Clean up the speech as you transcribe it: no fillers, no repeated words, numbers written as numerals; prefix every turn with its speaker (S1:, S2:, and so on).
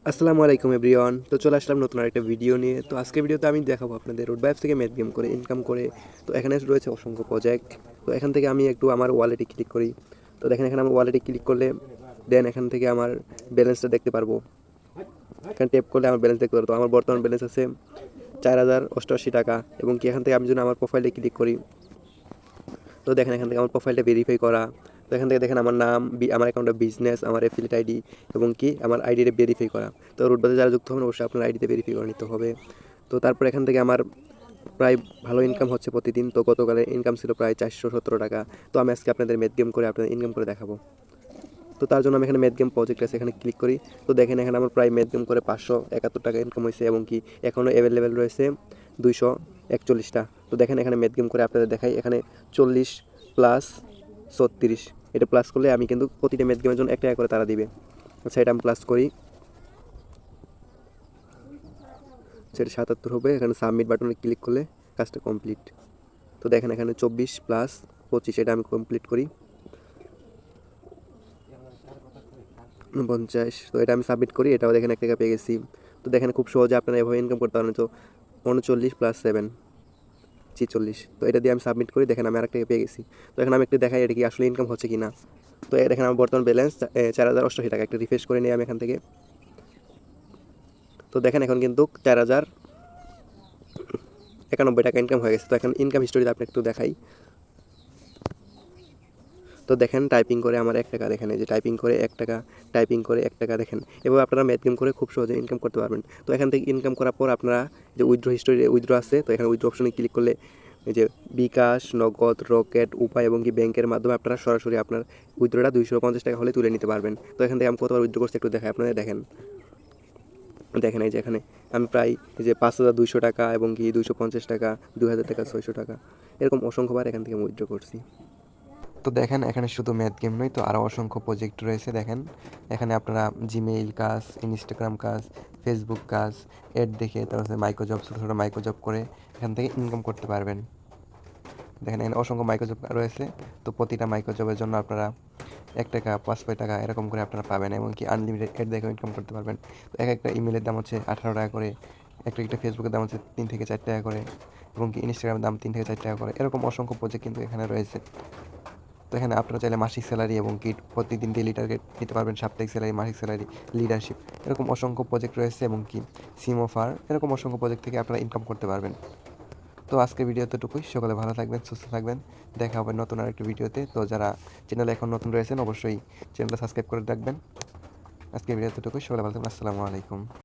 S1: আসসালামু আলাইকুম এভরিওয়ান। তো চলে আসলাম নতুন আরেকটা ভিডিও নিয়ে। তো আজকের ভিডিওতে আমি দেখাবো আপনাদের রোড বাইপস থেকে ম্যাথ গেম করে ইনকাম করে। তো এখানে রয়েছে অসংখ্য প্রজেক্ট। তো এখান থেকে আমি একটু আমার ওয়ালেটে ক্লিক করি। তো দেখেন এখানে আমার ওয়ালেটে ক্লিক করলে দেন এখান থেকে আমার ব্যালেন্সটা দেখতে পারবো। এখানে ট্যাপ করলে আমার ব্যালেন্স দেখতে পারবো। তো আমার বর্তমান ব্যালেন্স আছে 4088 টাকা। এবং কি এখান থেকে আমি যদি আমার প্রোফাইলে ক্লিক করি, তো দেখেন এখান থেকে আমার প্রোফাইলটা ভেরিফাই করা। তো এখান থেকে দেখেন আমার নাম, আমার অ্যাকাউন্টে বিজনেস, আমার অ্যাফিলিয়েট আইডি এবং কি আমার আইডিটা ভেরিফাই করা। তো রুটবাজে যারা যুক্ত হবেন অবশ্যই আপনার আইডিতে ভেরিফাই করে নিতে হবে। তো তারপর এখান থেকে আমার প্রায় ভালো ইনকাম হচ্ছে প্রতিদিন। তো গতকালের ইনকাম ছিল প্রায় 417 টাকা। তো আমি আজকে আপনাদের ম্যাথ গেম করে আপনাদের ইনকাম করে দেখাবো। তো তার জন্য আমি এখানে ম্যাথ গেম প্রজেক্ট আছে, এখানে ক্লিক করি। তো দেখেন এখানে আমার প্রায় ম্যাথ গেম করে 571 টাকা ইনকাম হয়েছে এবং কি এখনও অ্যাভেলেবেল রয়েছে 241টা। তো দেখেন এখানে ম্যাথ গেম করে আপনাদের দেখাই, এখানে 40 প্লাস 36, এটা প্লাস করলে আমি কিন্তু প্রতিটা ম্যাথ গেমের জন্য 1 টাকা করে তারা দিবে। আচ্ছা, এটা আমি প্লাস করি, সেটা 77 হবে। এখানে সাবমিট বাটনে ক্লিক করলে কাজটা কমপ্লিট। তো দেখেন এখানে 24 প্লাস 25, এটা আমি কমপ্লিট করি 49। তো এটা আমি সাবমিট করি, এটাও দেখেন 1 টাকা পেয়ে গেছি। তো দেখেন খুব সহজে আপনারা এভাবে ইনকাম করতে পারেন। তো 39 প্লাস 7 46। তো এটা দিয়ে আমি সাবমিট করি, দেখেন আমি আরেকটা পেয়ে গেছি। তো এখন আমি একটু দেখাই এটা কি আসলে ইনকাম হচ্ছে কি না। তো দেখেন আমার বর্তমান ব্যালেন্স 4088 টাকা। একটা রিফ্রেশ করে নিই আমি এখান থেকে। তো দেখেন এখন কিন্তু 4091 টাকা ইনকাম হয়ে গেছে। তো এখন ইনকাম হিস্টোরিতে আপনি একটু দেখাই। তো দেখেন টাইপিং করে আমার 1 টাকা, দেখেন এই যে টাইপিং করে 1 টাকা, টাইপিং করে 1 টাকা। দেখেন এভাবে আপনারা ম্যাথ গেম করে খুব সহজে ইনকাম করতে পারবেন। তো এখান থেকে ইনকাম করার পর আপনারা যে উইথড্র হিস্টোরি উইথড্র আছে, তো এখানে উইথড্র অপশনে ক্লিক করলে এই যে বিকাশ, নগদ, রকেট, উপায় এবং কি ব্যাংকের মাধ্যমে আপনারা সরাসরি আপনার উইথড্রটা 250 টাকা হলে তুলে নিতে পারবেন। তো এখান থেকে আমি কতবার উইথড্র করছি একটু দেখাই আপনাদের। দেখেন দেখেন এই যে এখানে আমি প্রায় এই যে 5200 টাকা এবং কি 250 টাকা, 2000 টাকা, 600 টাকা, এরকম অসংখ্যবার এখান থেকে আমি উইথড্র করছি। তো দেখেন এখানে শুধু ম্যাথ গেম নয়, তো আরও অসংখ্য প্রজেক্ট রয়েছে। দেখেন এখানে আপনারা জিমেইল কাজ, ইনস্টাগ্রাম কাজ, ফেসবুক কাজ, অ্যাড দেখে তারপর মাইক্রো জব, ছোটো ছোটো মাইক্রো জব করে এখান থেকে ইনকাম করতে পারবেন। দেখেন এখানে অসংখ্য মাইক্রো জব রয়েছে। তো প্রতিটা মাইক্রো জবের জন্য আপনারা 1 টাকা, 5 টাকা এরকম করে আপনারা পাবেন এবং কি আনলিমিটেড অ্যাড দেখে ইনকাম করতে পারবেন। তো এক একটা ইমেলের দাম হচ্ছে 18 টাকা করে, একটা ফেসবুকের দাম হচ্ছে 3 থেকে 4 টাকা করে এবং কি ইনস্টাগ্রামের দাম 3 থেকে 4 টাকা করে। এরকম অসংখ্য প্রজেক্ট কিন্তু এখানে রয়েছে। তো এখানে আপনারা চাইলে মাসিক স্যালারি এবং কি প্রতিদিন ডেইলি টার্গেট নিতে পারবেন, সাপ্তাহিক স্যালারি, মাসিক স্যালারি, লিডারশিপ, এরকম অসংখ্য প্রজেক্ট রয়েছে এবং কি সিম অফার, এরকম অসংখ্য প্রজেক্ট থেকে আপনারা ইনকাম করতে পারবেন। তো আজকের ভিডিও এতটুকুই। সকলে ভালো থাকবেন, সুস্থ থাকবেন। দেখা হবে নতুন আরেকটি ভিডিওতে। তো যারা চ্যানেলে এখন নতুন রয়েছেন অবশ্যই চ্যানেলটা সাবস্ক্রাইব করে রাখবেন। আজকের ভিডিও এতটুকুই। সকলে ভালো থাকবেন। আসসালামু আলাইকুম।